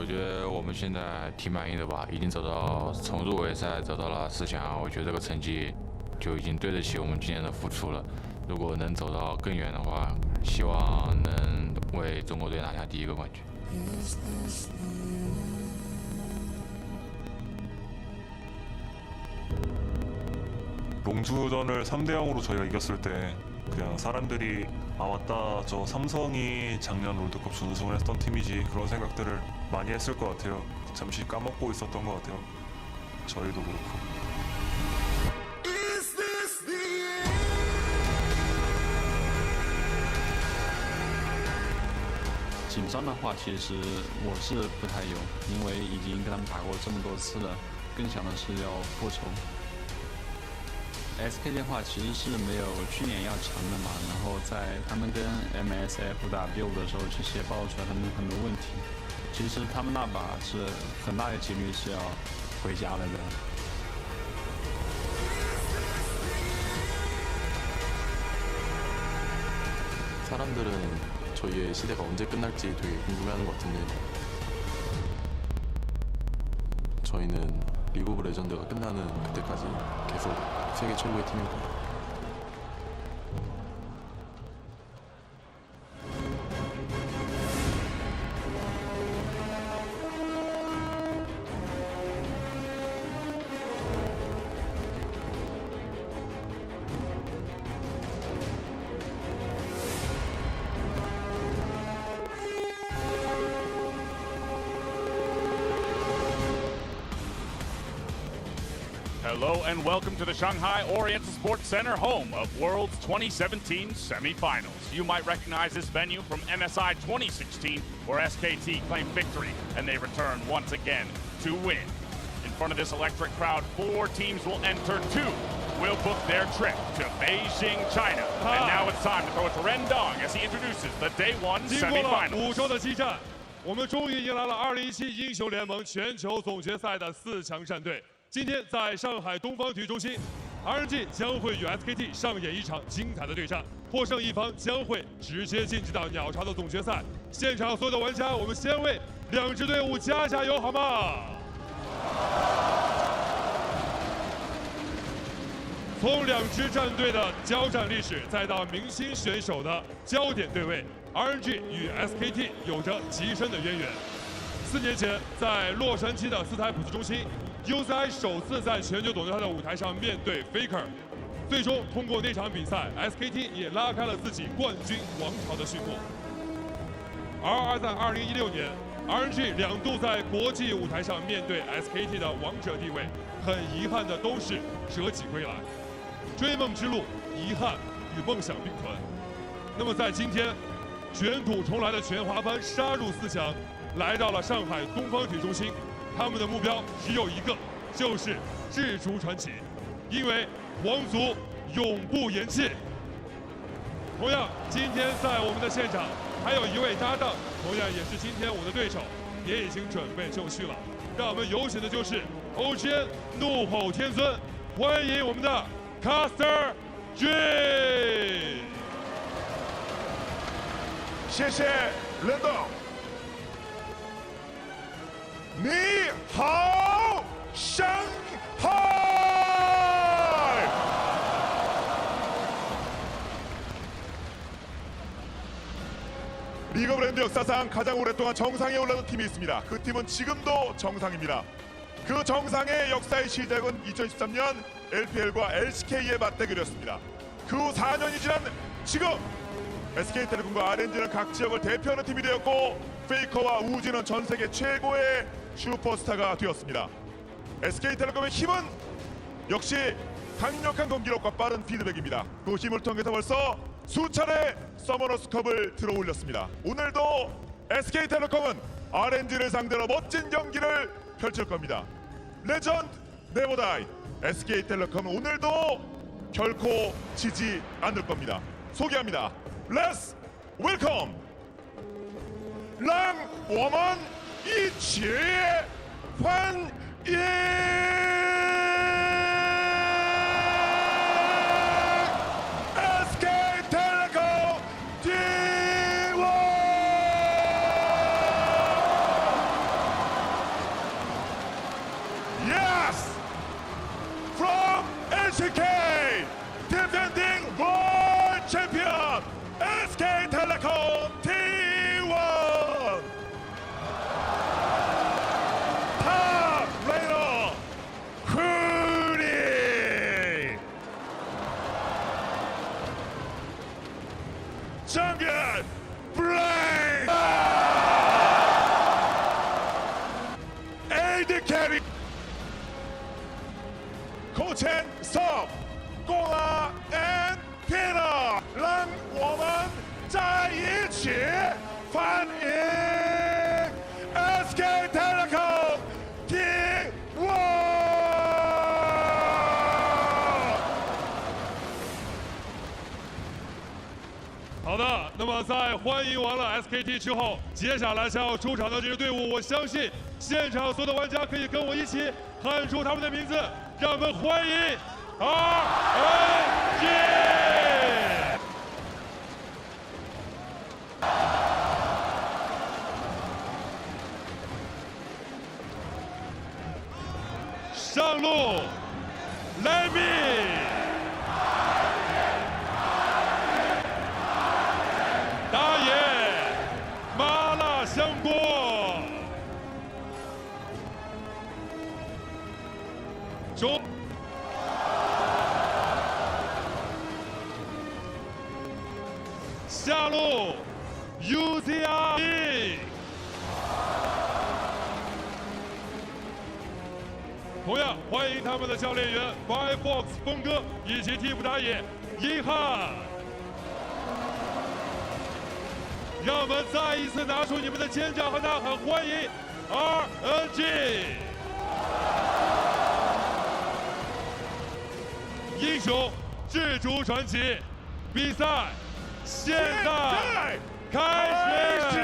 我觉得我们现在挺满意的吧，已经走到从入围赛走到了4强，我觉得这个成绩就已经对得起我们今年的付出了。如果能走到更远的话，希望能为中国队拿下第1个冠军。 롱주전을 3대 0으로 저희가 이겼을 때 그냥 사람들이 아 맞다 저 삼성이 작년 롤드컵 준우승을 했던 팀이지 그런 생각들을 많이 했을 것 같아요. 잠시 까먹고 있었던 것 같아요. 저희도 그렇고. 紧张的话，其实我是不太有，因为已经跟他们打过这么多次了，更想的是要复仇。 SKT 的话其实是没有去年要强的嘛，然后在他们跟 MSF 打比武的时候，其实也暴露出来他们很多问题。其实他们那把是很大的几率是要回家了的。 사람들은 저희의 시대가 언제 끝날지 되게 궁금해하는 것 같은데 저희는 리그 오브 레전드가 끝나는 그때까지 계속 세계 최고의 팀일 겁니다. Hello and welcome to the Shanghai Oriental Sports Center, home of World's 2017 semifinals. You might recognize this venue from MSI 2016, where SKT claimed victory and they return once again to win. In front of this electric crowd, 4 teams will enter, 2 will book their trip to Beijing, China. And now it's time to throw it to Ren Dong as he introduces the Day 1 经过了semifinals. 5周的激战，我们终于迎来了2017英雄联盟全球总决赛的4强战队。 今天在上海东方体育中心 ，RNG 将会与 SKT 上演一场精彩的对战，获胜一方将会直接晋级到鸟巢的总决赛。现场所有的玩家，我们先为2支队伍加油，好吗？从2支战队的交战历史，再到明星选手的焦点对位 ，RNG 与 SKT 有着极深的渊源。4年前，在洛杉矶的斯台普斯中心。 UCI 首次在全球总决赛的舞台上面对 Faker， 最终通过那场比赛 ，SKT 也拉开了自己冠军王朝的序幕。而在2016年 ，RNG 2度在国际舞台上面对 SKT 的王者地位，很遗憾的都是折戟归来。追梦之路，遗憾与梦想并存。那么在今天，卷土重来的全华班杀入4强，来到了上海东方体育中心。 他们的目标只有一个，就是制逐传奇，因为皇族永不言弃。同样，今天在我们的现场还有一位搭档，同样也是今天我的对手，也已经准备就绪了。让我们有请的就是 OGN 怒吼天尊，欢迎我们的 Caster 君。谢谢任董。 你好，上海！리그 오브 레전드 역사상 가장 오랫동안 정상에 올라선 팀이 있습니다. 그 팀은 지금도 정상입니다. 그 정상의 역사의 시작은 2013년 LPL과 LCK의 맞대결이었습니다. 그 후 4년이 지난 지금 SK텔레콤과 RNG는 각 지역을 대표하는 팀이 되었고 페이커와 우지는 전 세계 최고의 슈퍼스타가 되었습니다. SK텔레콤의 힘은 역시 강력한 공기력과 빠른 피드백입니다. 그 힘을 통해서 벌써 수차례 서머너스컵을 들어올렸습니다. 오늘도 SK텔레콤은 RNG를 상대로 멋진 경기를 펼칠 겁니다. 레전드 네버 다이. SK텔레콤은 오늘도 결코 지지 않을 겁니다. 소개합니다. Let's welcome 让我们一起欢迎 SK텔레콤 팀원！ pass from LCK, defending world champion SK Telecom T1. Top laner, Huni. Champion, Blade. AD carry. 扣前 stop， 攻了 and Peter， 让我们在一起欢迎 SK Telecom T1。好的，那么在欢迎完了 SKT 之后，接下来将要出场的这支队伍，我相信现场所有的玩家可以跟我一起喊出他们的名字，让我们欢迎 RNG。上路 ，Let me。打野麻辣香锅，中下路 UZI， 同样欢迎他们的教练员 Firefox 峰哥以及替补打野一汉。让我们再一次拿出你们的尖叫和呐喊，欢迎 RNG！ 英雄志主传奇，比赛现在开始！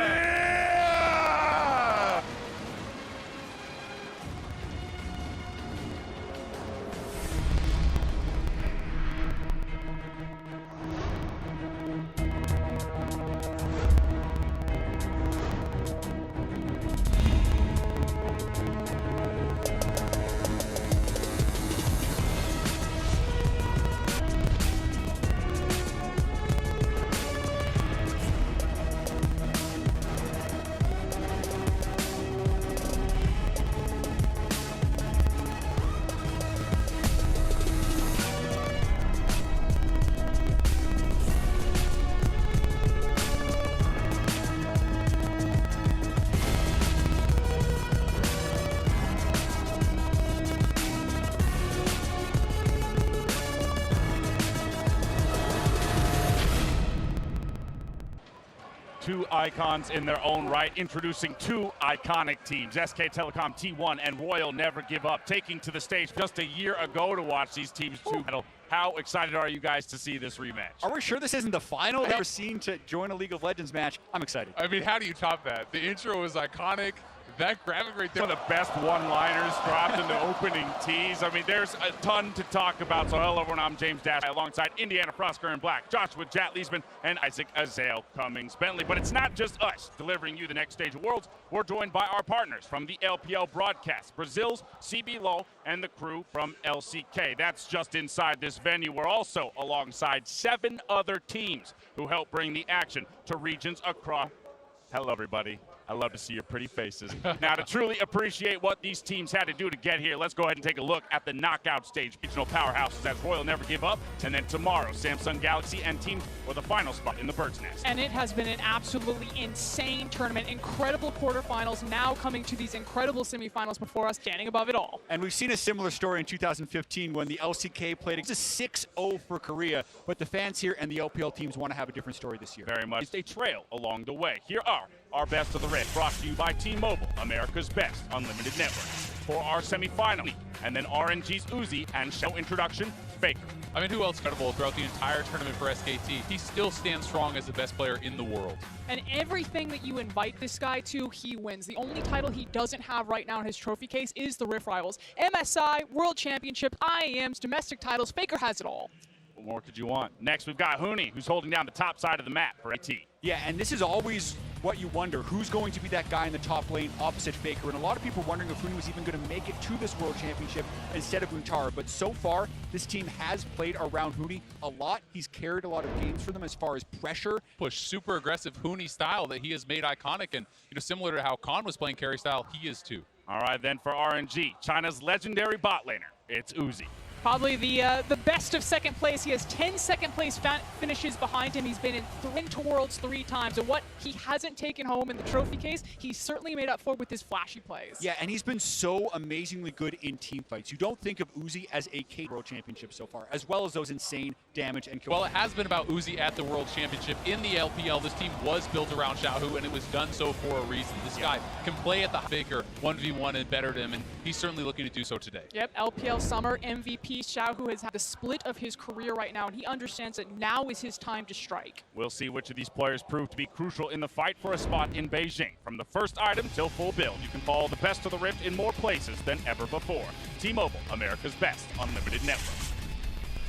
Two icons in their own right, introducing two iconic teams, SK Telecom T1 and Royal Never Give Up, taking to the stage just a year ago to watch these teams two battle. How excited are you guys to see this rematch? Are we sure this isn't the final that we're seeing to join a League of Legends match? I'm excited. I mean, how do you top that? The intro is iconic. That graphic right there. One of the best one-liners dropped in the opening tease. I mean, there's a ton to talk about. So hello everyone, I'm James Dash alongside Indiana Prosker in black, Joshua Jat Leesman, and Isaac Azale Cummings Bentley. But it's not just us delivering you the next stage of Worlds. We're joined by our partners from the LPL broadcast, Brazil's CB Low, and the crew from LCK. That's just inside this venue. We're also alongside 7 other teams who help bring the action to regions across. Hello everybody. I love to see your pretty faces. Now, to truly appreciate what these teams had to do to get here, let's go ahead and take a look at the knockout stage. Regional powerhouses as Royal Never Give Up, and then tomorrow, Samsung Galaxy and teams for the final spot in the Bird's Nest. And it has been an absolutely insane tournament. Incredible quarterfinals, now coming to these incredible semifinals before us, standing above it all. And we've seen a similar story in 2015 when the LCK played. It's a 6-0 for Korea, but the fans here and the LPL teams want to have a different story this year. Very much. They trail along the way. Here are our best of the red, brought to you by T-Mobile, America's best unlimited network. For our semifinal, and then RNG's Uzi and show introduction, Faker. I mean, who else credible throughout the entire tournament for SKT? He still stands strong as the best player in the world. And everything that you invite this guy to, he wins. The only title he doesn't have right now in his trophy case is the Rift Rivals. MSI, World Championship, IAMs, domestic titles, Faker has it all. What more could you want? Next, we've got Huni, who's holding down the top side of the map for AT. Yeah, and this is always what you wonder, who's going to be that guy in the top lane opposite Faker? And a lot of people wondering if Huni was even going to make it to this World Championship instead of Untara. But so far, this team has played around Huni a lot. He's carried a lot of games for them as far as pressure. Push super aggressive Huni style that he has made iconic, and similar to how Khan was playing carry style, he is too. All right, then for RNG, China's legendary bot laner, it's Uzi. Probably the best of second place. He has 10 second place finishes behind him. He's been into Worlds 3 times. And what he hasn't taken home in the trophy case, he's certainly made up for with his flashy plays. Yeah, and he's been so amazingly good in team fights. You don't think of Uzi as a World Championship so far, as well as those insane damage and kill. Well, it has been about Uzi at the World Championship. In the LPL, this team was built around Xiaohu, and it was done so for a reason. This guy can play at the Faker 1v1 and bettered him, and he's certainly looking to do so today. Yep, LPL Summer MVP Xiaohu has had the split of his career right now, and he understands that now is his time to strike. We'll see which of these players prove to be crucial in the fight for a spot in Beijing. From the first item till full build, you can follow the best of the Rift in more places than ever before. T-Mobile, America's best unlimited network.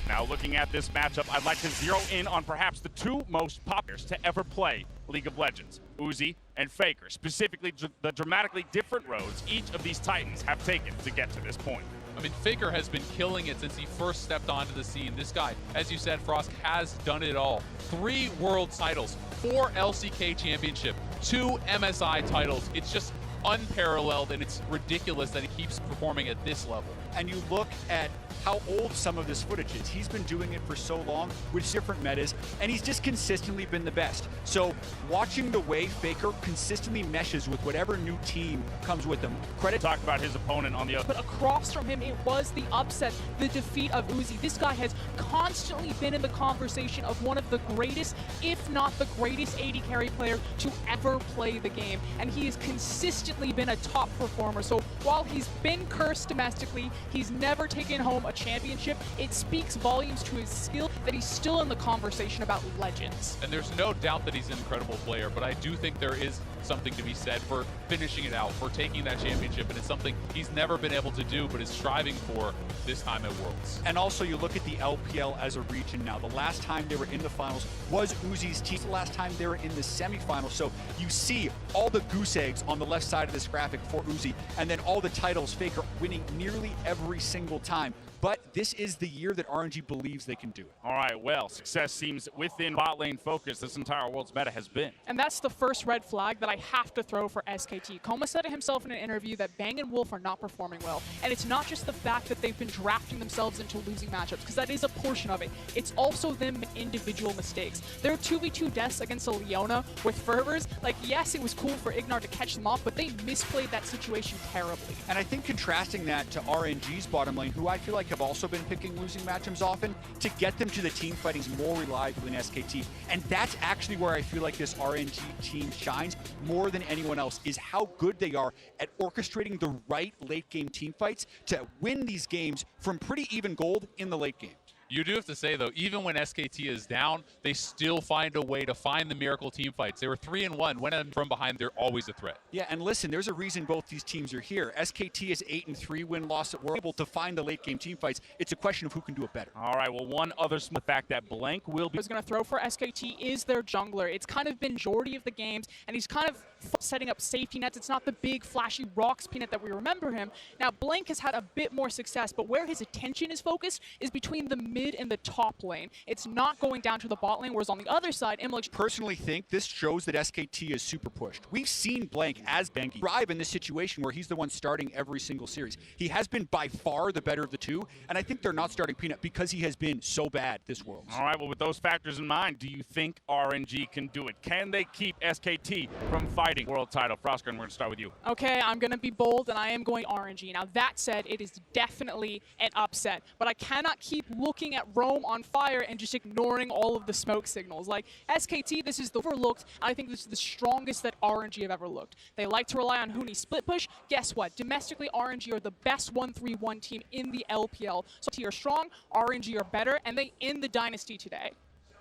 Now looking at this matchup, I'd like to zero in on perhaps the 2 most popular to ever play League of Legends, Uzi and Faker, specifically the dramatically different roads each of these titans have taken to get to this point. I mean, Faker has been killing it since he first stepped onto the scene. This guy, as you said, Frost, has done it all. 3 world titles, 4 LCK championship, 2 MSI titles. It's just unparalleled, and it's ridiculous that he keeps performing at this level. And you look at how old some of this footage is. He's been doing it for so long with different metas, and he's just consistently been the best. So watching the way Faker consistently meshes with whatever new team comes with him. Credit. Talk about his opponent on the other. But across from him, it was the upset, the defeat of Uzi. This guy has constantly been in the conversation of one of the greatest, if not the greatest AD carry player to ever play the game. And he has consistently been a top performer. So while he's been cursed domestically, he's never taken home a championship. It speaks volumes to his skill that he's still in the conversation about legends. And there's no doubt that he's an incredible player, but I do think there is something to be said for finishing it out, for taking that championship, and it's something he's never been able to do, but is striving for this time at Worlds. And also you look at the LPL as a region now. The last time they were in the finals was Uzi's team. The last time they were in the semifinals. So you see all the goose eggs on the left side of this graphic for Uzi, and then all the titles Faker winning nearly every single time. But this is the year that RNG believes they can do it. All right, well, success seems within bot lane focus this entire World's meta has been. And that's the first red flag that I have to throw for SKT. Koma said it himself in an interview that Bang and Wolf are not performing well. And it's not just the fact that they've been drafting themselves into losing matchups, because that is a portion of it. It's also them individual mistakes. Their 2v2 deaths against a Leona with Fervors, like, yes, it was cool for Ignar to catch them off, but they misplayed that situation terribly. And I think contrasting that to RNG's bottom lane, who I feel like have also been picking losing matchups often, to get them to the team fighting is more reliable than SKT. And that's actually where I feel like this RNG team shines more than anyone else, is how good they are at orchestrating the right late game team fights to win these games from pretty even gold in the late game. You do have to say, though, even when SKT is down, they still find a way to find the miracle team fights. They were 3-1. When I'm from behind, they're always a threat. Yeah, and listen, there's a reason both these teams are here. SKT is 8-3 win-loss at World, able to find the late game team fights. It's a question of who can do it better. All right, well, one other small fact that Blank will be... I was going to throw for SKT is their jungler. It's kind of been majority of the games, and he's kind of setting up safety nets. It's not the big, flashy rocks peanut that we remember him. Now, Blank has had a bit more success, but where his attention is focused is between the mid and the top lane. It's not going down to the bot lane, whereas on the other side, Imlich... Personally think this shows that SKT is super pushed. We've seen Blank as Bengi thrive in this situation where he's the one starting every single series. He has been by far the better of the two, and I think they're not starting Peanut because he has been so bad this World. All right, well, with those factors in mind, do you think RNG can do it? Can they keep SKT from fighting World title? Frosker, we're going to start with you. Okay, I'm going to be bold, and I am going RNG. Now, that said, it is definitely an upset, but I cannot keep looking at Rome on fire and just ignoring all of the smoke signals. Like, SKT, this is the overlooked. I think this is the strongest that RNG have ever looked. They like to rely on Huni split push. Guess what? Domestically, RNG are the best 1-3-1 team in the LPL. So T are strong, RNG are better, and they end the dynasty today.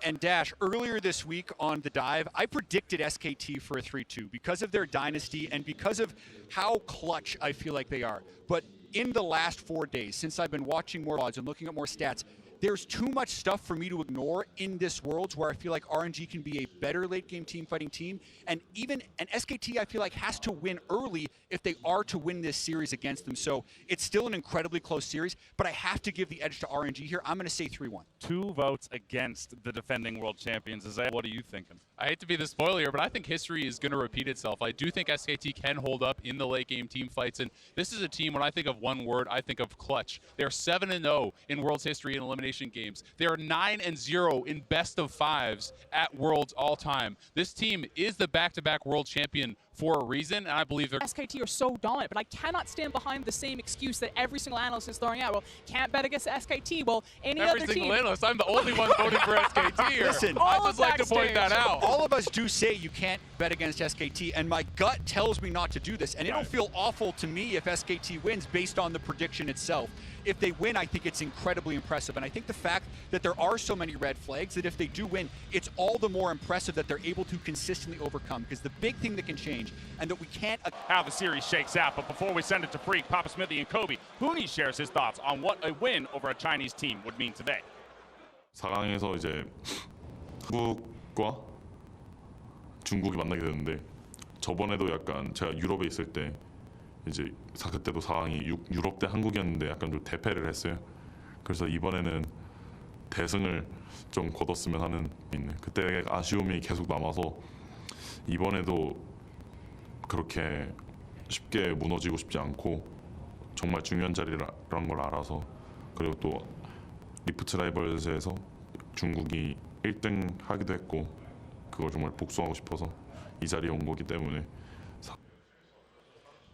And Dash, earlier this week on The Dive, I predicted SKT for a 3-2 because of their dynasty and because of how clutch I feel like they are. But in the last 4 days, since I've been watching more odds and looking at more stats, there's too much stuff for me to ignore in this Worlds where I feel like RNG can be a better late game team fighting team. And even an SKT, I feel like, has to win early if they are to win this series against them. So it's still an incredibly close series, but I have to give the edge to RNG here. I'm going to say 3-1. 2 votes against the defending world champions. Isaiah, what are you thinking? I hate to be the spoiler here, but I think history is going to repeat itself. I do think SKT can hold up in the late game team fights, and this is a team, when I think of one word, I think of clutch. They're 7-0 in World's history in elimination games. They are 9-0 in best of 5s at Worlds all time. This team is the back-to-back world champion for a reason, and I believe they're... SKT are so dominant, but I cannot stand behind the same excuse that every single analyst is throwing out. Well, can't bet against SKT. Well, any other team... Every single analyst. I'm the only one voting for SKT here. Listen, I just like to point that out. All of us do say you can't bet against SKT, and my gut tells me not to do this, and it'll feel awful to me if SKT wins based on the prediction itself. If they win, I think it's incredibly impressive, and I think the fact that there are so many red flags, that if they do win, it's all the more impressive that they're able to consistently overcome, because the big thing that can change, and that we can't... How the series shakes out, but before we send it to Freak, Papa Smithy and Kobe, Hooney shares his thoughts on what a win over a Chinese team would mean today. 4강에서 이제 한국과 중국이 만나게 되는데 저번에도 약간 제가 유럽에 있을 때 이제 그때도 4강이 유럽 대 한국이었는데 약간 좀 대패를 했어요. 그래서 이번에는 대승을 좀 거뒀으면 하는 있네. 그때 아쉬움이 계속 남아서 이번에도 그렇게 쉽게 무너지고 싶지 않고 정말 중요한 자리라는 걸 알아서 그리고 또 리프트 라이벌즈에서 중국이 1등 하기도 했고 그걸 정말 복수하고 싶어서 이 자리에 온 거기 때문에.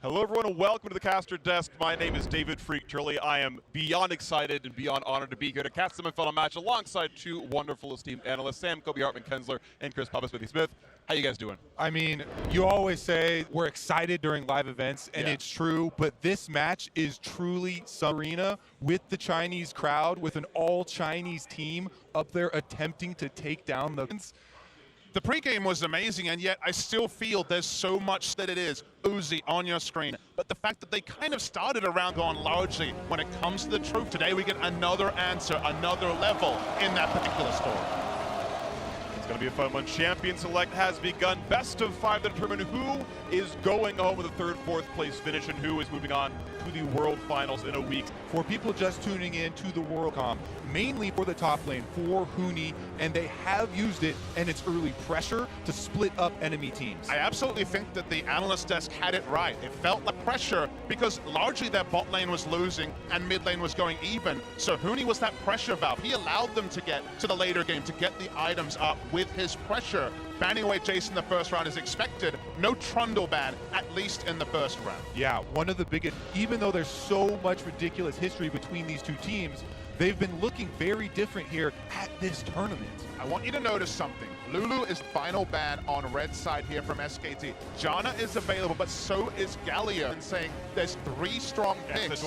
Hello everyone and welcome to the caster desk. My name is David Freak Turley. I am beyond excited and beyond honored to be here to cast the semifinal match alongside 2 wonderful esteemed analysts, Sam Kobe Hartman-Kensler and Chris Papa Smithy Smith. How you guys doing? I mean, you always say we're excited during live events, and it's true, but this match is truly arena with the Chinese crowd, with an all-Chinese team up there attempting to take down the... The pregame was amazing, and yet I still feel there's so much that it is Uzi on your screen. But the fact that they kind of started around on largely when it comes to the truth, today we get another answer, another level in that particular story. It's going to be a fun one. Champion select has begun. Best of 5 to determine who is going home with a 3rd, 4th place finish and who is moving on to the World Finals in a week. For people just tuning in to the World Com, mainly for the top lane, for Hooney, and they have used it and its early pressure to split up enemy teams. I absolutely think that the analyst desk had it right. It felt like pressure because largely their bot lane was losing and mid lane was going even. So Hooney was that pressure valve. He allowed them to get to the later game, to get the items up with his pressure. Banning away Jason the first round is expected. No Trundle ban, at least in the first round. Yeah, one of the biggest, even though there's so much ridiculous history between these 2 teams, they've been looking very different here at this tournament. I want you to notice something. Lulu is final ban on red side here from SKT. Janna is available, but so is Gallia, and saying there's 3 strong picks.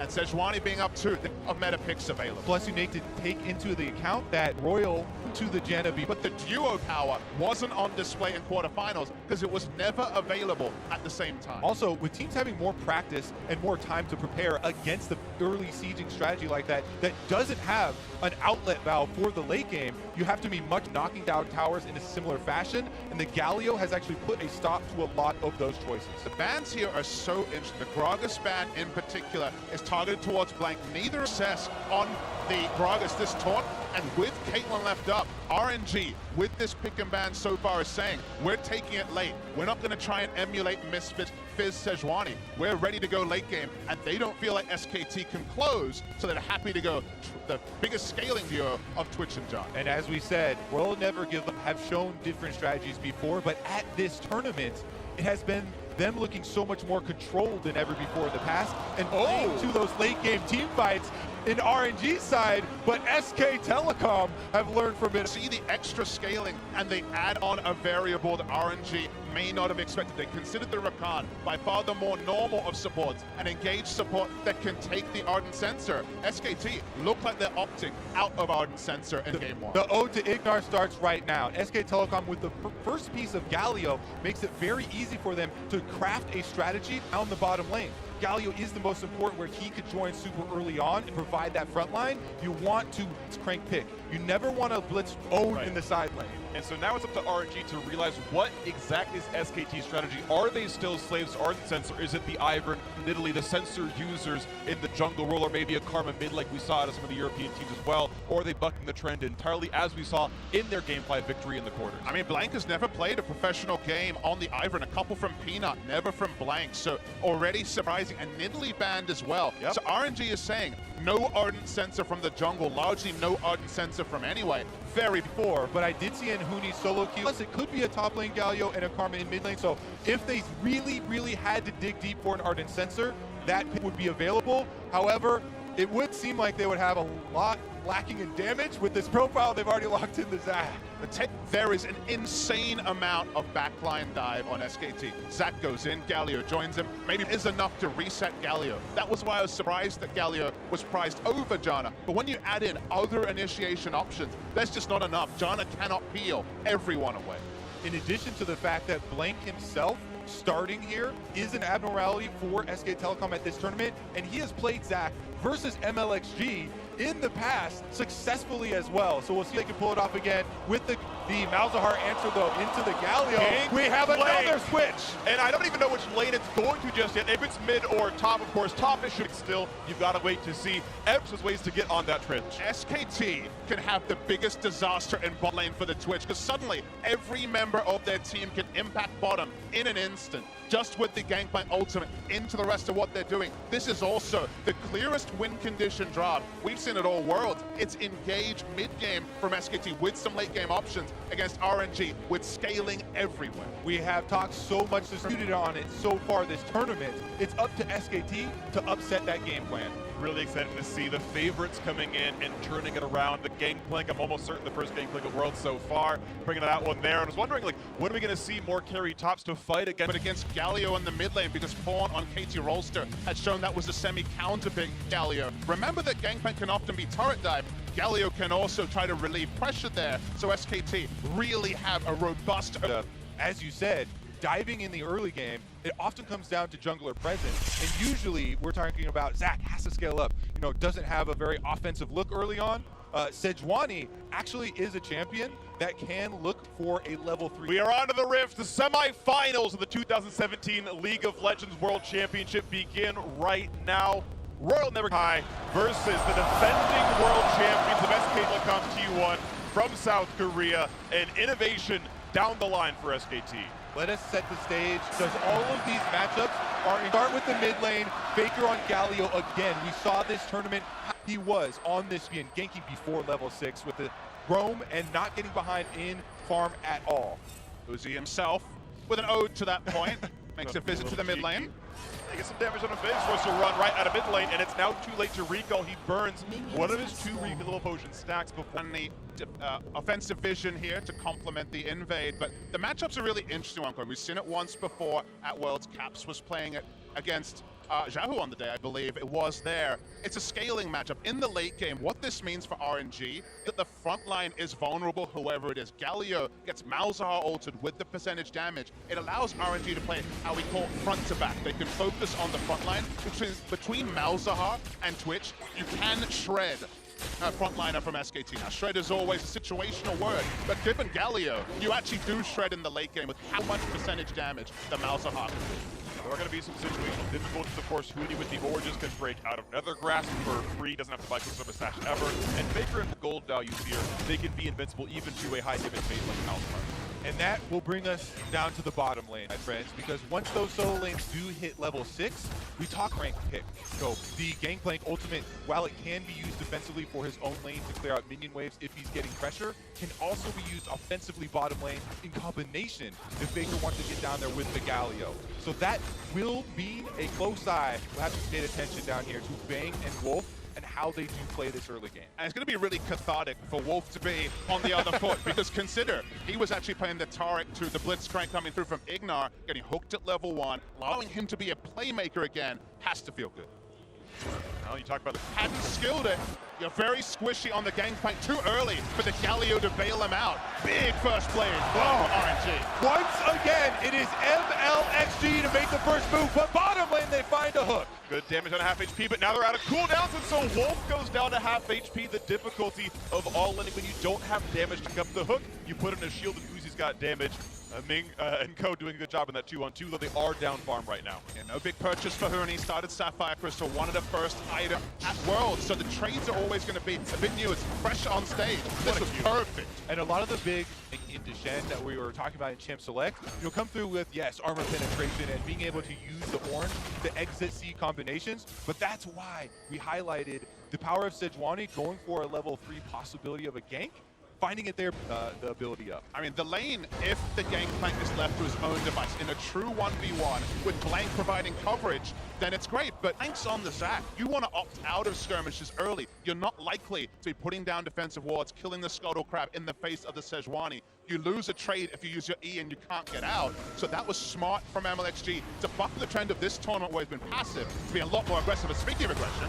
And Sejuani being up 2 of meta picks available. Plus, you need to take into the account that Royal to the Janna B. But the duo power wasn't on display in quarterfinals because it was never available at the same time. Also, with teams having more practice and more time to prepare against the early sieging strategy like that, that doesn't have an outlet valve for the late game, you have to be much knocking down towers in a similar fashion, and the Galio has actually put a stop to a lot of those choices. The bans here are so interesting. The Gragas ban in particular is targeted towards blank. Neither assess on the Gragas this taunt, and with Caitlyn left up, RNG with this pick and ban so far is saying, we're taking it late. We're not going to try and emulate Misfit Fizz Sejuani. We're ready to go late game, and they don't feel like SKT can close, so they're happy to go the biggest scaling duo of Twitch and John. And as we said, Royal Never Give Up have shown different strategies before, but at this tournament, it has been them looking so much more controlled than ever before in the past, and playing to those late game team fights in RNG side, but SK Telecom have learned from it. See the extra scaling, and they add on a variable that RNG may not have expected. They considered the Rakan by far the more normal of supports, an engaged support that can take the Ardent Sensor. SKT look like they're opting out of Ardent Sensor in game 1. The ode to Ignar starts right now. SK Telecom with the first piece of Galio makes it very easy for them to craft a strategy down the bottom lane. Galio is the most important, where he could join super early on and provide that front line. You want to crank pick. You never want to blitz own in the side lane. And so now it's up to RNG to realize what exactly is SKT's strategy. Are they still slaves to Ardent Sense, or is it the Ivern, Nidalee, the sensor users in the jungle role, or maybe a Karma mid like we saw out of some of the European teams as well? Or are they bucking the trend entirely, as we saw in their Game 5 victory in the quarters? I mean, Blank has never played a professional game on the Ivern. A couple from Peanut, never from Blank. So already surprising. And Nidalee banned as well. Yep. So RNG is saying no Ardent Sensor from the jungle, largely no Ardent Sensor from anyway. Very poor, but I did see in Huni's solo queue. Plus, it could be a top lane Galio and a Karma in mid lane. So if they really had to dig deep for an Ardent Sensor, that pick would be available. However, it would seem like they would have a lot lacking in damage. With this profile, they've already locked in the Zac. There is an insane amount of backline dive on SKT. Zac goes in, Galio joins him. Maybe it is enough to reset Galio. That was why I was surprised that Galio was prized over Janna. But when you add in other initiation options, that's just not enough. Janna cannot peel everyone away. In addition to the fact that Blank himself starting here is an abnormality for SK Telecom at this tournament, and he has played Zac versus MLXG in the past successfully as well. So we'll see if they can pull it off again with the Malzahar answer though into the Galio. We have another switch. And I don't even know which lane it's going to just yet. If it's mid or top, of course, top is should still. You've got to wait to see. There's ways to get on that trench. SKT can have the biggest disaster in bot lane for the Twitch, because suddenly every member of their team can impact bottom in an instant, just with the Gangplank ultimate into the rest of what they're doing. This is also the clearest win condition draft we've seen at all worlds. It's engage mid-game from SKT with some late-game options against RNG with scaling everywhere. We have talked so much disputed on it so far this tournament. It's up to SKT to upset that game plan. Really excited to see the favorites coming in and turning it around. The Gangplank, I'm almost certain the first Gangplank of World so far, bringing that one there. And I was wondering, like, when are we going to see more carry tops to fight against? But against Galio in the mid lane, because Fawn on KT Rolster had shown that was a semi-counter pick Galio. Remember that Gangplank can often be turret dive. Galio can also try to relieve pressure there. So SKT really have a robust... As you said, diving in the early game, it often comes down to jungler presence. And usually we're talking about Zac has to scale up, you know, doesn't have a very offensive look early on. Sejuani actually is a champion that can look for a level 3. We are on to the Rift. The semifinals of the 2017 League of Legends World Championship begin right now. Royal Never High versus the defending world champions of SK Telecom T1 from South Korea. An innovation down the line for SKT. Let us set the stage, because all of these matchups are start with the mid lane. Faker on Galio again. We saw this tournament. He was on this being ganking before level 6 with the roam and not getting behind in farm at all. Uzi himself with an ode to that point. Makes a visit to the mid lane. They get some damage on the face, forced to run right out of mid lane, and it's now too late to recall. He burns one of his 2 refill potion stacks before. And the offensive vision here to complement the invade, but the matchups are really interesting. We've seen it once before at Worlds. Caps was playing it against Xiaohu on the day, I believe it was there. It's a scaling matchup in the late game. What this means for RNG, that the front line is vulnerable, whoever it is. Galio gets Malzahar altered with the percentage damage. It allows RNG to play how we call front to back. They can focus on the front line. Between Malzahar and Twitch, you can shred a frontliner from SKT. Now, shred is always a situational word, but given Galio, you actually do shred in the late game with how much percentage damage the Malzahar can do. There are going to be some situational difficulties. Of course, Huni with the Origins can break out of Nether Grasp for free, doesn't have to buy Quicksilver Sash ever. And Faker and the gold values here, they can be invincible even to a high damage made like Malzahar. And that will bring us down to the bottom lane, my friends, because once those solo lanes do hit level 6, we talk rank pick. So the Gangplank ultimate, while it can be used defensively for his own lane to clear out minion waves if he's getting pressure, can also be used offensively bottom lane in combination if Faker wants to get down there with the Galio. So that will be a close eye. We'll have to pay attention down here to Bang and Wolf and how they do play this early game. And it's going to be really cathartic for Wolf to be on the other foot, because consider, he was actually playing the Taric to the Blitzcrank coming through from Ignar, getting hooked at level 1, allowing him to be a playmaker again, has to feel good. Well, you talk about the Hadn't skilled it. You're very squishy on the gangplank too early for the Galio to bail him out. Big first play for RNG. Once again, it is LMHT to make the first move, but bottom lane they find a hook. Good damage on half HP, but now they're out of cooldowns, and so Wolf goes down to half HP. The difficulty of all-inning when you don't have damage to pick up the hook, you put in a shield and Uzi's got damage. Ming and Co doing a good job in that 2-on-2, though they are down farm right now. Yeah, no big purchase for Huni. Started Sapphire Crystal, wanted a first item at Worlds, so the trades are always going to be a bit new. It's fresh on stage. This was perfect. And a lot of the big into Shen that we were talking about in Champ Select, you'll come through with, yes, armor penetration and being able to use the orange to exit C combinations, but that's why we highlighted the power of Sejuani going for a level 3 possibility of a gank, finding it there, the ability up. I mean, the lane, if the gangplank is left to his own device in a true 1v1 with Blank providing coverage, then it's great, but Blank's on the Zac. You want to opt out of skirmishes early. You're not likely to be putting down defensive wards, killing the Scuttle Crab in the face of the Sejuani. You lose a trade if you use your E and you can't get out. So that was smart from MLXG to buck the trend of this tournament where he's been passive, to be a lot more aggressive. And speaking of aggression,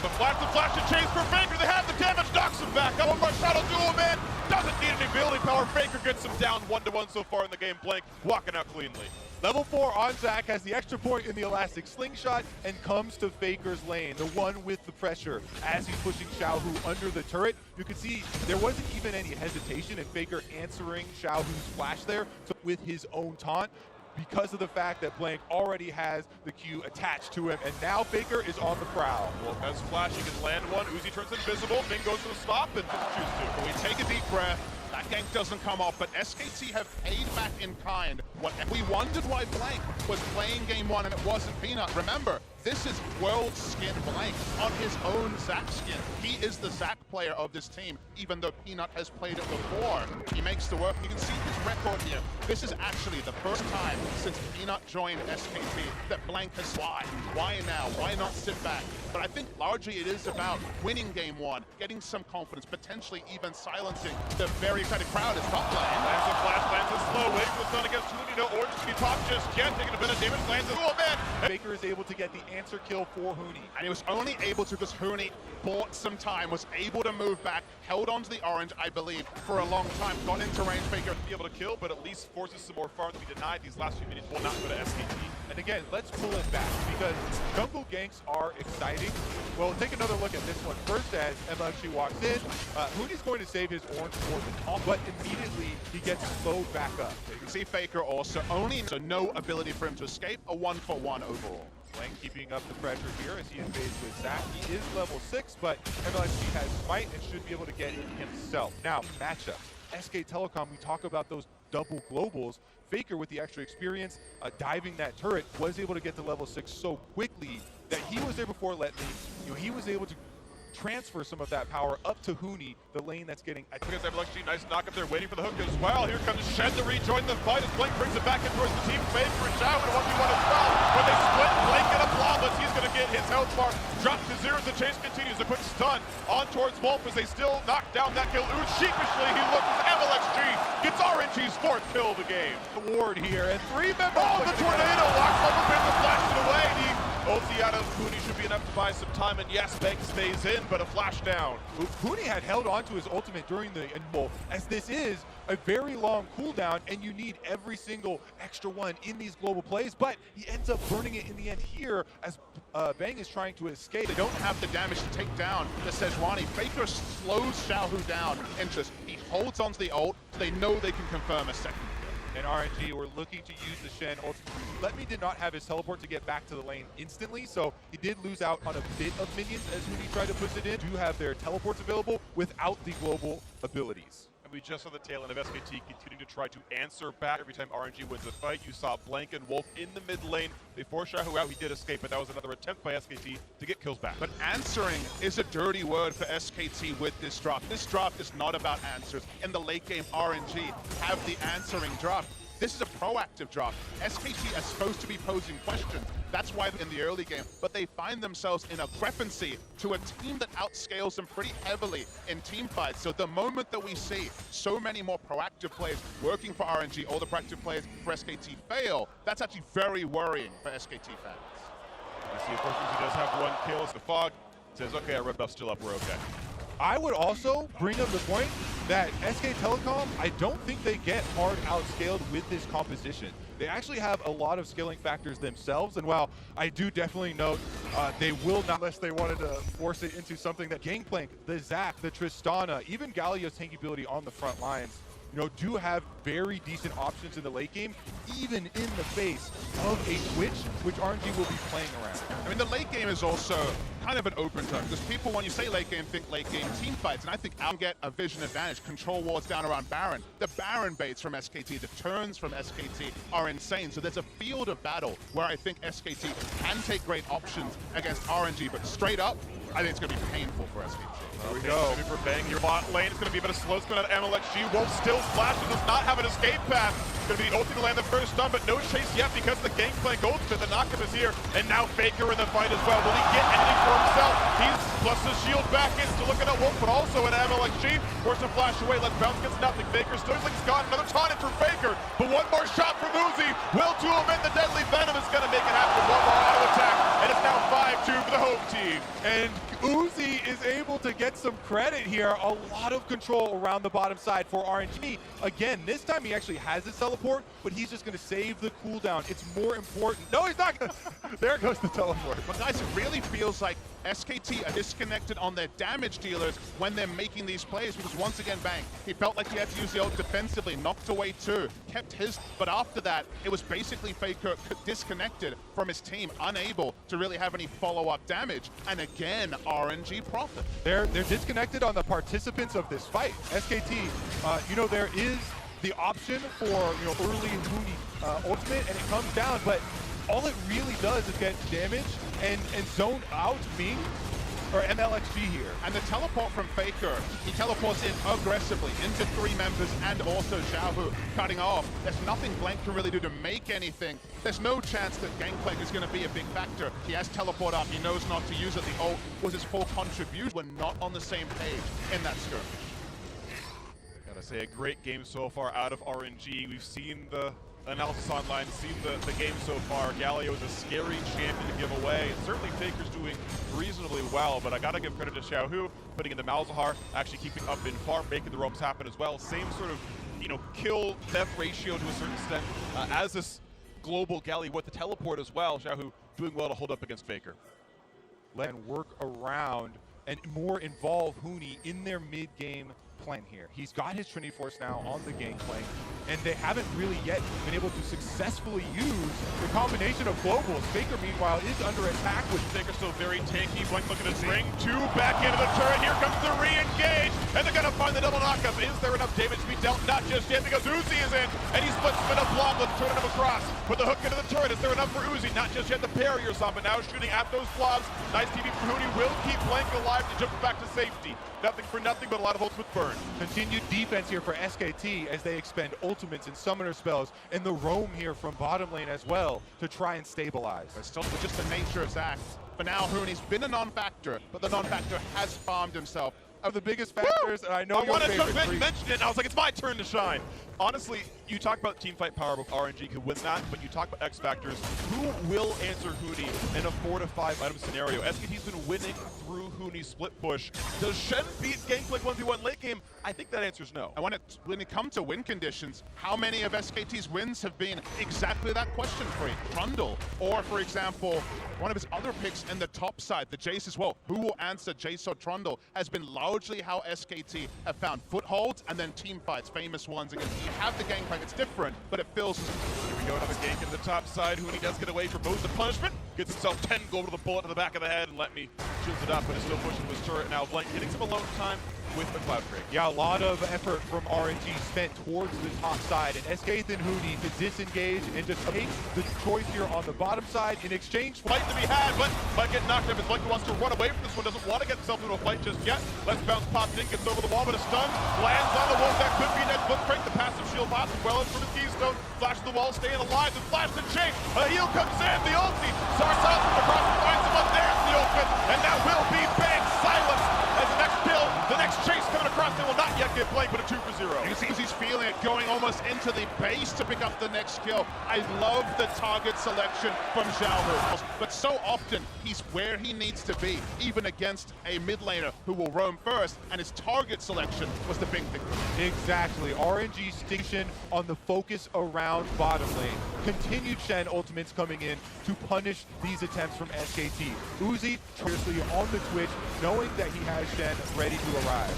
the flash and chase for Faker. They have the damage, knocks him back. One more shot will do him in. Doesn't need any ability power. Faker gets him down 1-1 so far in the game. Blank walking out cleanly. Level 4 on Zac has the extra point in the elastic slingshot and comes to Faker's lane, the one with the pressure. As he's pushing Xiaohu under the turret, you can see there wasn't even any hesitation in Faker answering Xiaohu's flash there with his own taunt, because of the fact that Blank already has the Q attached to him, and now Faker is on the prowl. Well, as Flash, he can land one. Uzi turns invisible. Ming goes for the stop and doesn't choose to. we take a deep breath. That gank doesn't come off, but SKT have paid back in kind. We wondered why Blank was playing game 1 and it wasn't Peanut. Remember, this is world skin Blank on his own Zac skin. He is the Zac player of this team, even though Peanut has played it before. He makes the work. You can see his record here. This is actually the first time since Peanut joined SKT that Blank has why. Why now? Why not sit back? But I think largely it is about winning game 1, getting some confidence, potentially even silencing the very excited crowd as top lane. Lands a flash, lands a slow, waiting for the stun against Huni. No orange to be popped just yet, taking a bit of damage, lands a man. Baker is able to get the answer kill for Huni. And he was only able to because Huni bought some time, was able to move back, held onto the orange, I believe, for a long time, got into range. Baker be able to kill, but at least forces some more farm to be denied. These last few minutes will not go to SKT. And again, let's pull it back, because jungle ganks are exciting. Well, take another look at this one. First, as MLXG walks in, Huni's going to save his orange for the top, but immediately he gets slowed back up. You can see Faker also so no ability for him to escape, a 1-for-1 overall. Blank keeping up the pressure here as he invades with Zac. He is level 6, but MLXG has Smite and should be able to get it himself. Now, matchup. SK Telecom, we talk about those double globals. Faker, with the extra experience, diving that turret, was able to get to level 6 so quickly that he was there before he was able to transfer some of that power up to Huni, the lane that's getting... Because MLXG, nice knock up there, waiting for the hook as well. Here comes Shen to rejoin the fight as Blank brings it back in towards the team. Faker and Xiao in a 1v1 as well. When they split, Blank get up flawless. He's going to get his health bar dropped to 0 as the chase continues. A quick stun on towards Wolf as they still knock down that kill. Ooh, sheepishly, he looks as MLXG gets RNG's 4th kill of the game. The ward here, and 3 members... Oh, the tornado locks over pin to flash it away. The ulti out of Huni should be enough to buy some time, and yes, Bank stays in, but a flash down. Huni had held on to his ultimate during the Inbowl, as this is a very long cooldown, and you need every single extra one in these global plays, but he ends up burning it in the end here as Bang is trying to escape. They don't have the damage to take down the Sejuani. Faker slows Xiaohu down, and he holds onto the ult, so they know they can confirm a second kill. And RNG were looking to use the Shen ultimate. Letme did not have his teleport to get back to the lane instantly, so he did lose out on a bit of minions as Huni tried to push it in. Do have their teleports available without the global abilities. And we just saw the tail end of SKT continuing to try to answer back every time RNG wins a fight. You saw Blank and Wolf in the mid lane. They forced Xiaohu out. He did escape, but that was another attempt by SKT to get kills back. But answering is a dirty word for SKT with this drop. This drop is not about answers. In the late game, RNG have the answering drop. This is a proactive drop. SKT are supposed to be posing questions. That's why in the early game, but they find themselves in a discrepancy to a team that outscales them pretty heavily in team fights. So the moment that we see so many more proactive plays working for RNG, all the proactive plays for SKT fail, that's actually very worrying for SKT fans. You see, of course, he does have 1 kill as the Fog says, okay, our red buff's still up, we're okay. I would also bring up the point that SK Telecom, I don't think they get hard outscaled with this composition. They actually have a lot of scaling factors themselves, and while I do definitely note they will not, unless they wanted to force it into something that Gangplank, the Zac, the Tristana, even Galio's tankability on the front lines, you know, do have very decent options in the late game, even in the face of a Twitch, which RNG will be playing around. I mean, the late game is also kind of an open term, because people, when you say late game, think late game team fights, and I think I'll get a vision advantage. Control wards down around Baron. The Baron baits from SKT, the turns from SKT are insane, so there's a field of battle where I think SKT can take great options against RNG, but straight up, I think it's going to be painful for SKT. There we go. Maybe for Bang, your bot lane. It's going to be a bit of slow spin out of MLXG. Won't still flash. It does not have an escape path. It's going to be the ultimate to land the first stun, but no chase yet because the Gangplank ultimate. The knockup is here, and now Faker in the fight as well. Will he get anything for himself? He's plus the shield back in, still looking at Wolf, but also an MLXG. Forced to flash away. Let's bounce, gets nothing. Faker still looks like he's got another taunt in for Faker, but one more shot from Uzi. Will to omit the deadly venom is going to make it happen. One more auto attack, and it's now 5-2 for the home team. And Uzi is able to get some credit here. A lot of control around the bottom side for RNG. Again, this time he actually has his teleport, but he's just going to save the cooldown. It's more important. No, he's not going to. There goes the teleport. But guys, it really feels like SKT are disconnected on their damage dealers when they're making these plays, because once again, Bang, he felt like he had to use the ult defensively, knocked away 2, kept his, but after that, it was basically Faker disconnected from his team, unable to really have any follow-up damage, and again, RNG profit. They're disconnected on the participants of this fight. SKT, you know, there is the option for, you know, early Huni ultimate, and it comes down, but all it really does is get damage and zone out Ming or MLXG here. And the teleport from Faker, he teleports in aggressively into 3 members and also Xiaohu cutting off. There's nothing Blank can really do to make anything. There's no chance that Gangplank is going to be a big factor. He has teleport up, he knows not to use it. The ult was his full contribution. We're not on the same page in that skirmish. Gotta say, a great game so far out of RNG. We've seen the analysis online, seen the game so far. Galio is a scary champion to give away, and certainly Faker's doing reasonably well, but I gotta give credit to Xiaohu, putting in the Malzahar, actually keeping up in farm, making the ropes happen as well. Same sort of, you know, kill-death ratio to a certain extent as this global Galio with the teleport as well. Xiaohu doing well to hold up against Faker. Let him work around and more involve Huni in their mid-game plan here. He's got his Trinity Force now on the Gangplank, and they haven't really yet been able to successfully use the combination of globals. Faker, meanwhile, is under attack with Faker still very tanky. Blank looking to bring 2 back into the turret. Here comes the re-engage, and they're going to find the double knockup. Is there enough damage to be dealt? Not just yet, because Uzi is in, and he splits spin up blob. Let's turn him across. Put the hook into the turret. Is there enough for Uzi? Not just yet. The barrier's up, but now shooting at those blobs. Nice TV for Huni. Will keep Blank alive to jump back to safety. Nothing for nothing, but a lot of ultimate burn. Continued defense here for SKT as they expend ultimates and summoner spells, and the roam here from bottom lane as well to try and stabilize. But still, with just the nature of Zac, for now, Huni's been a non-factor, but the non-factor has farmed himself. Of the biggest factors, and I know I wanted to jump in, you mentioned it, and I was like, it's my turn to shine. Honestly, you talk about team fight power, but RNG could win that, but you talk about X factors. Who will answer Huni in a 4 to 5 item scenario? SKT's been winning through Huni's split push. Does Shen beat Gangplank 1v1 late game? I think that answer's no. And when it comes to win conditions, how many of SKT's wins have been exactly that question for you? Trundle, or for example, one of his other picks in the top side, the Jace as well. Who will answer Jace or Trundle has been largely how SKT have found footholds and then team fights, famous ones against. You have the Gangplank, it's different, but it feels. Here we go, another gank in the top side. Huni does get away from most of the punishment. Gets himself 10 gold with a bullet to the back of the head, and let me shields it up, but is still pushing his turret now. Blank hitting some alone time with the Cloud Break. Yeah, a lot of effort from RNG spent towards the top side, and SK and Huni to disengage and just take the choice here on the bottom side in exchange for fight to be had, but might get knocked up as Blank wants to run away from this one, doesn't want to get himself into a fight just yet. Let's bounce pop in, gets over the wall, but a stun lands on the wolf. That could be net foot break. The passive shield pops as well as for the keystone. Flash the wall, staying alive, and flash the chain. A heal comes in, the ulti. Sarsal from across the line, someone there's the ultimate, and that will be bang silence as the next kill, the next chase coming across. They will not yet get Blank, but a 2 for 0. You see he's feeling it, going almost almost into the base to pick up the next kill. I love the target selection from Xiaohu, but so often he's where he needs to be, even against a mid laner who will roam first, and his target selection was the big thing. Exactly. RNG station on the focus around bottom lane. Continued Shen ultimates coming in to punish these attempts from SKT. Uzi seriously on the Twitch, knowing that he has Shen ready to arrive.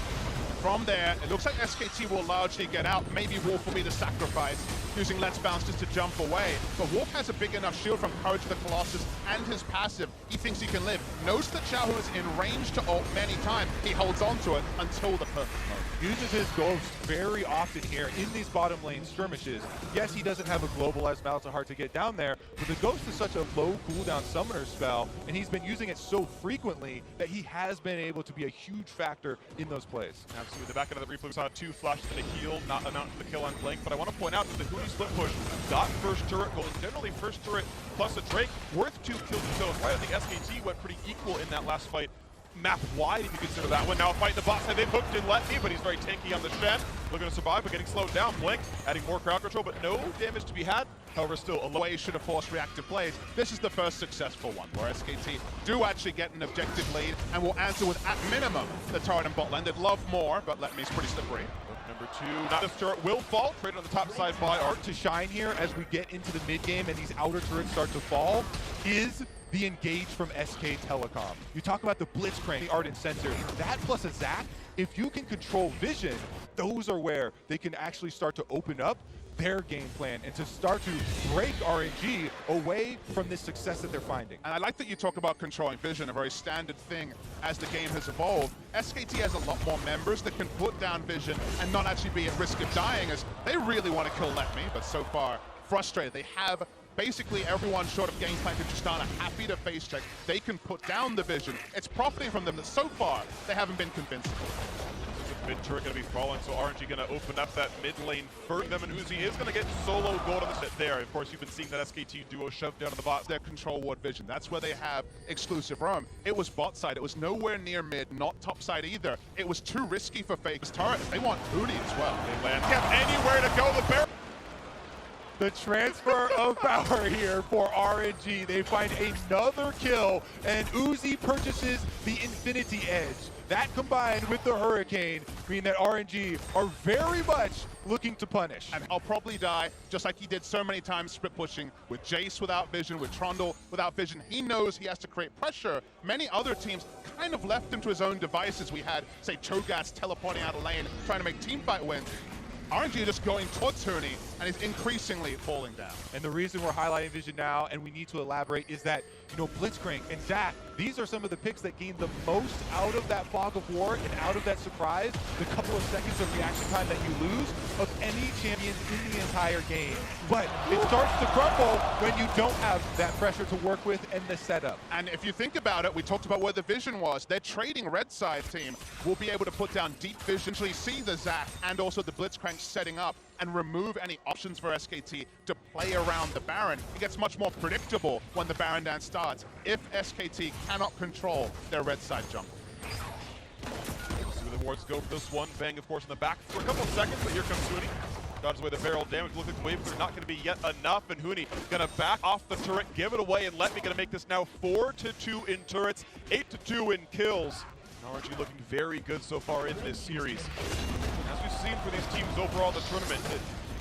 From there, it looks like SKT will largely get out. Maybe Wolf will be the sacrifice, using Let's Bounce just to jump away. But Wolf has a big enough shield from Courage the Colossus and his passive. He thinks he can live. Knows that Xiaohu is in range to ult many times. He holds on to it until the perfect moment. Uses his ghost very often here in these bottom lane skirmishes. Yes, he doesn't have a global as Malzahar to get down there, but the ghost is such a low cooldown summoner spell, and he's been using it so frequently that he has been able to be a huge factor in those plays. Absolutely. The back end of the replay saw 2 flashes and a heal, not amount to the kill on Blink, but I want to point out that the Hootie split push got first turret gold. Generally, first turret plus a Drake worth 2 kills themselves. Right, I think SKT went pretty equal in that last fight. Map wide, if you consider that one. Now a fight in the bot side. They've hooked in Let Me, but he's very tanky on the Shen. Looking to survive, but getting slowed down. Blink, adding more crowd control, but no damage to be had. However, still a way should have forced reactive plays. This is the first successful one, where SKT do actually get an objective lead and will answer with, at minimum, the turret and bot lane. They'd love more, but Let Me's pretty slippery. Number 2, not this turret will fall. Traded on the top side by Art. To shine here as we get into the mid game and these outer turrets start to fall is the engage from SK Telecom. You talk about the Blitzcrank, the Ardent Sensor, that plus a Zac, if you can control vision, those are where they can actually start to open up their game plan and to start to break RNG away from this success that they're finding. And I like that you talk about controlling vision, a very standard thing as the game has evolved. SKT has a lot more members that can put down vision and not actually be at risk of dying, as they really want to kill Let Me, but so far frustrated. They have basically everyone short of Gangplank and Tristana happy to face check. They can put down the vision. It's profiting from them that so far they haven't been convincing. Mid turret going to be falling, so RNG going to open up that mid lane for them, and Uzi is going to get solo gold on the set there. Of course, you've been seeing that SKT duo shove down to the bot. Their control ward vision. That's where they have exclusive roam. It was bot side. It was nowhere near mid, not top side either. It was too risky for Fake's turret. They want Hootie as well. They land. Have anywhere to go. The bear. The transfer of power here for RNG. They find another kill, and Uzi purchases the Infinity Edge. That combined with the Hurricane mean that RNG are very much looking to punish. And I'll probably die, just like he did so many times split pushing, with Jace without vision, with Trundle without vision. He knows he has to create pressure. Many other teams kind of left him to his own devices. We had, say, Cho'Gath teleporting out of lane, trying to make team fight wins. RNG just going towards Hootie, and he's increasingly falling down. And the reason we're highlighting vision now, and we need to elaborate, is that, you know, Blitzcrank and Zac, these are some of the picks that gain the most out of that fog of war and out of that surprise, the couple of seconds of reaction time that you lose of any champion in the entire game. But it starts to crumble when you don't have that pressure to work with and the setup. And if you think about it, we talked about where the vision was. Their trading red side team will be able to put down deep vision, actually see the Zac and also the Blitzcrank setting up and remove any options for SKT to play around the Baron. It gets much more predictable when the Baron dance starts if SKT cannot control their red side jump. See where the wards go for this one. Bang, of course, in the back for a couple of seconds, but here comes Hootie. Dodges away the barrel damage. Looks like the waves are not going to be yet enough, and Hootie going to back off the turret, give it away, and Let Me going to make this now 4-2 in turrets, 8-2 in kills. RNG looking very good so far in this series. As we've seen for these teams overall in the tournament,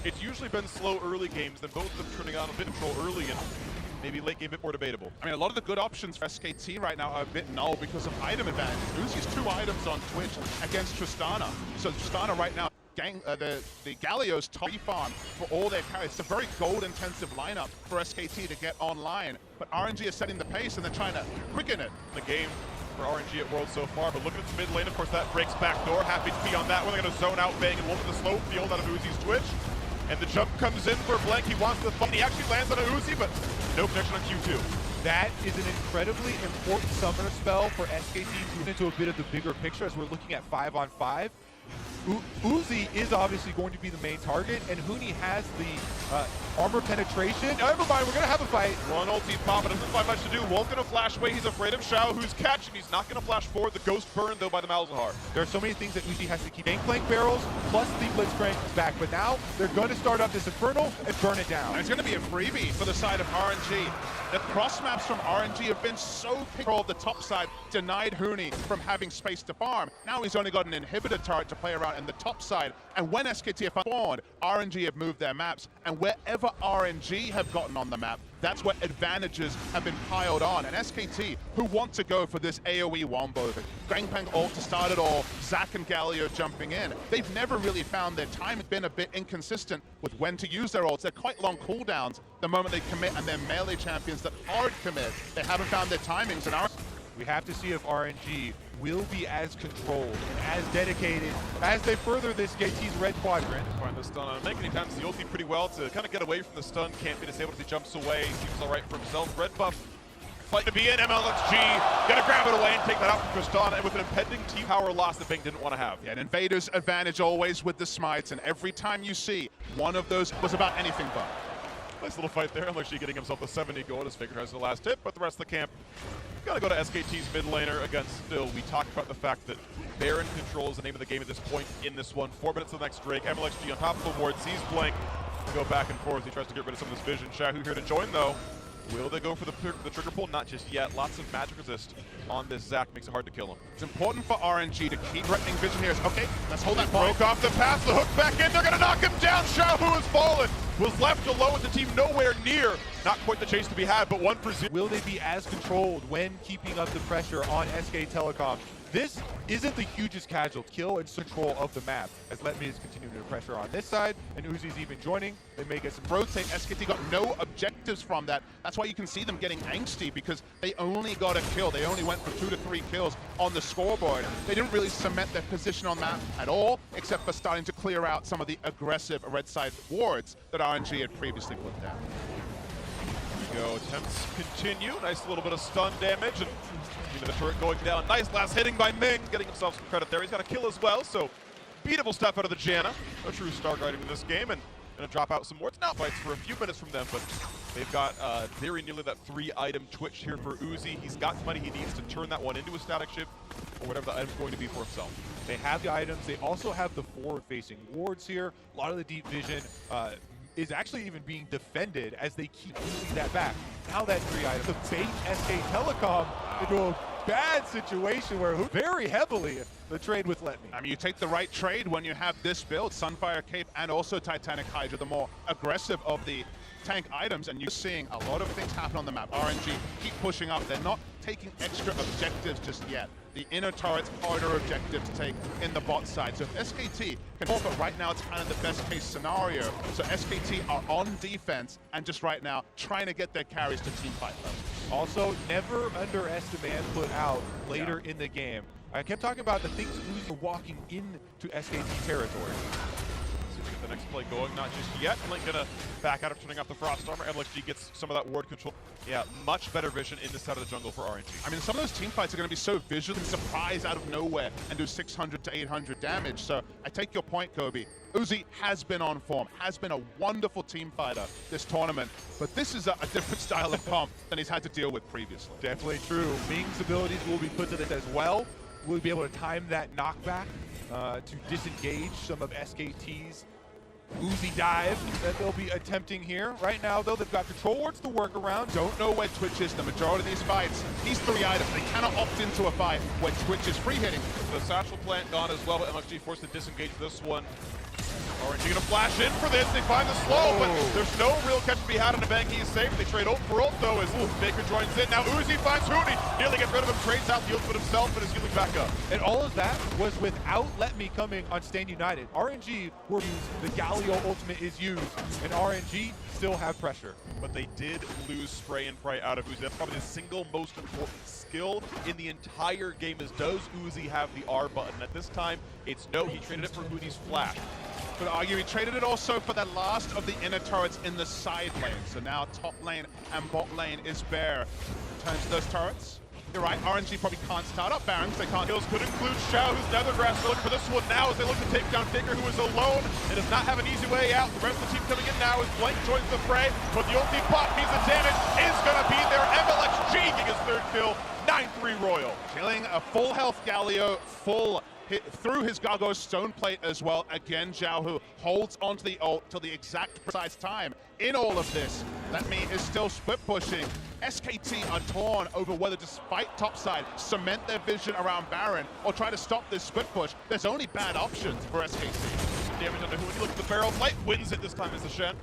it's usually been slow early games, then both of them turning on a bit control early and maybe late game a bit more debatable. I mean, a lot of the good options for SKT right now are a bit null because of item advantage. Uzi's 2 items on Twitch against Tristana. So Tristana right now, the Galio's top farm for all their carries. It's a very gold-intensive lineup for SKT to get online. But RNG is setting the pace and they're trying to quicken it. The game for RNG at World so far, but looking at the mid lane, of course, that breaks back door. Happy to be on that one. They're going to zone out Bang and Wolf in the slow field out of Uzi's Twitch. And the jump comes in for Blank. He wants the fight. He actually lands on a Uzi, but no connection on Q2. That is an incredibly important summoner spell for SKT to move into a bit of the bigger picture as we're looking at 5-on-5. Uzi is obviously going to be the main target, and Huni has the armor penetration. Oh, never mind, we're going to have a fight. One ulti pop, but doesn't find much to do. Won't going to flash away. He's afraid of Xiao, who's catching. He's not going to flash forward. The ghost burn, though, by the Malzahar. There are so many things that Uzi has to keep. Gangplank barrels, plus the Blitzcrank is back. But now they're going to start up this Infernal and burn it down. And it's going to be a freebie for the side of RNG. The cross maps from RNG have been so controlled the top side, denied Huni from having space to farm. Now he's only got an inhibitor turret to play around in the top side. And when SKT have spawned, RNG have moved their maps. And wherever RNG have gotten on the map, that's where advantages have been piled on. And SKT, who want to go for this AoE wombo, the Gangplank ult to start it all, Zac and Galio jumping in. They've never really found their time. It's been a bit inconsistent with when to use their ults. They're quite long cooldowns the moment they commit, and they're melee champions that hard commit. They haven't found their timings. And we have to see if RNG will be as controlled and as dedicated as they further this JT's red quadrant. Find the stun on making times the ulti pretty well to kind of get away from the stun. Can't be disabled as he jumps away. Seems all right for himself. Red buff fight to be in. MLXG gonna grab it away and take that out from Tristana, and with an impending team power loss that Bing didn't want to have. Yeah, an Invader's advantage always with the smites, and every time you see one of those was about anything but. Nice little fight there. MLXG getting himself a 70 gold as Faker has the last hit, but the rest of the camp gotta go to SKT's mid laner against Still. We talked about the fact that Baron controls the name of the game at this point in this one. 4 minutes to the next Drake. MLXG on top of the ward, sees Blank go back and forth. He tries to get rid of some of this vision. Shahu here to join though. Will they go for the trigger pull? Not just yet. Lots of magic resist on this Zac. Makes it hard to kill him. It's important for RNG to keep threatening vision here. Okay, let's hold that point. Broke off the pass. The hook back in. They're going to knock him down. Shahu has fallen. Was left alone with the team nowhere near. Not quite the chase to be had, but 1-0. Will they be as controlled when keeping up the pressure on SK Telecom? This isn't the hugest casualty. Kill and control of the map as Let Me is continuing to pressure on this side, and Uzi's even joining. They make it some rotate. SKT got no objectives from that. That's why you can see them getting angsty, because they only got a kill. They only went for 2 to 3 kills on the scoreboard. They didn't really cement their position on that at all, except for starting to clear out some of the aggressive red side wards that RNG had previously put down. Go, attempts continue. Nice little bit of stun damage, and even the turret going down. Nice last hitting by Ming, getting himself some credit there. He's got a kill as well, so beatable stuff out of the Janna. No true star guiding in this game, and gonna drop out some wards. Now fights for a few minutes from them, but they've got very nearly that 3-item Twitch here for Uzi. He's got the money he needs to turn that one into a static ship, or whatever the item's going to be for himself. They have the items. They also have the forward-facing wards here. A lot of the deep vision is actually even being defended as they keep using that back. Now that 3-item to bait SK Telecom into a bad situation where very heavily the trade with Let Me. I mean, you take the right trade when you have this build, Sunfire Cape and also Titanic Hydra, the more aggressive of the tank items, and you're seeing a lot of things happen on the map. RNG keep pushing up. They're not taking extra objectives just yet. The inner turret's harder objective to take in the bot side. So if SKT can hold, but right now it's kind of the best case scenario. So SKT are on defense and just right now trying to get their carries to team fight level. Also, never underestimate put out later in the game. I kept talking about the things Uzi are walking into SKT territory. The next play going, not just yet. Blink gonna back out of turning off the Frost Armor. MLXG gets some of that ward control. Yeah, much better vision in this side of the jungle for RNG. I mean, some of those team fights are gonna be so visual and surprise out of nowhere and do 600 to 800 damage. So I take your point, Kobe. Uzi has been on form, has been a wonderful team fighter this tournament, but this is a different style of comp than he's had to deal with previously. Definitely true. Ming's abilities will be put to this as well. We'll be able to time that knockback to disengage some of SKT's Uzi dive that they'll be attempting here. Right now, though, they've got control wards to work around. Don't know where Twitch is. The majority of these fights, these 3 items, they cannot opt into a fight where Twitch is free hitting. The satchel plant gone as well, but MLXG forced to disengage this one. RNG gonna flash in for this. They find the slow, but there's no real catch to be had on the bank. He's safe. They trade ult for ult, though, as Baker joins in. Now Uzi finds Huni. Nearly gets rid of him, trades out the ult with himself, and is healing back up. And all of that was without Let Me coming on Stand United. RNG were used, the Galio ultimate is used, and RNG still have pressure. But they did lose spray and pray out of Uzi. That's probably the single most important skill in the entire game is, does Uzi have the R button? At this time, it's no. He traded it for Huni's flash. Could argue he traded it also for the last of the inner turrets in the side lane. So now top lane and bot lane is bare. Turns to those turrets. You're right, RNG probably can't start up Baron because they can't. Kills could include Xiao, who's Nethergrass. They're looking for this one now as they look to take down Faker, who is alone and does not have an easy way out. The rest of the team coming in now as Blank joins the fray, but the ulti pop means the damage is going to be there. MLXG getting his third kill, 9-3 Royal. Killing a full health Galio, full hit through his Gargo's stone plate as well. Again, Zhao, who holds onto the ult till the exact precise time. In all of this, that mean is still split pushing. SKT are torn over whether to fight topside, cement their vision around Baron, or try to stop this split push. There's only bad options for SKT. Damage on the When you look at the barrel, Light wins it this time as the Shen.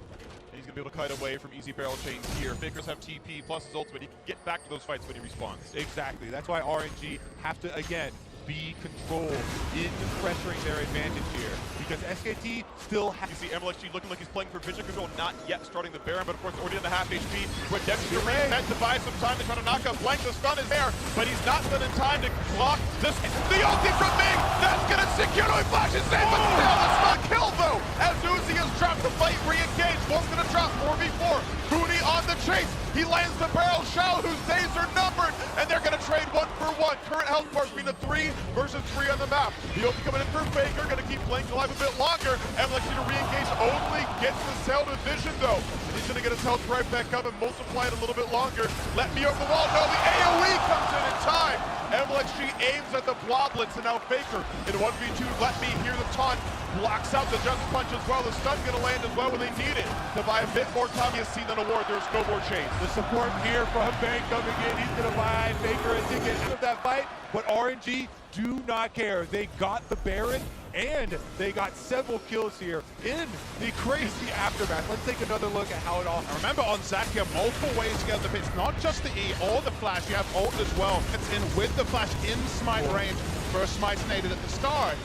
He's going to be able to kite away from easy barrel chains here. Fakers have TP plus his ultimate. He can get back to those fights when he responds. Exactly. That's why RNG have to, again, be controlled in pressuring their advantage here. Because SKT still has... You see MLXG looking like he's playing for vision control, not yet starting the Baron, but of course already on the half HP. Redemption meant to buy some time to try to knock out Blank. The stun is there, but he's not done in time to block this. The ulti from Ming! That's gonna secure no flashes in, but still that's not killed though! As Uzi has dropped the fight, re-engaged. One's gonna drop 4v4. Booney on the chase. He lands the barrel. Xiao, whose days are numbered, and they're gonna trade 1 for 1. Current health bars being a 3 versus 3 on the map. The ulti coming in for Faker, gonna keep Blank alive a bit longer. MLXG to re-engage, only gets the cell to vision though. And he's gonna get his health right back up and multiply it a little bit longer. Let me over the wall. No, the AoE comes in time. MLXG aims at the bloblets, and now Faker in 1v2. Let me hear the taunt. Blocks out the just punch as well. The stun's gonna land as well when they need it to buy a bit more time. He has seen an award. There's no more chase. The support here from Bang coming in. He's going to buy Faker a ticket out of that fight. But RNG do not care. They got the Baron, and they got several kills here in the crazy aftermath. Let's take another look at how it all... Remember on Zakia, multiple ways to get the pitch. Not just the E or the flash. You have ult as well. It's in with the flash in smite range. First smite needed at the start.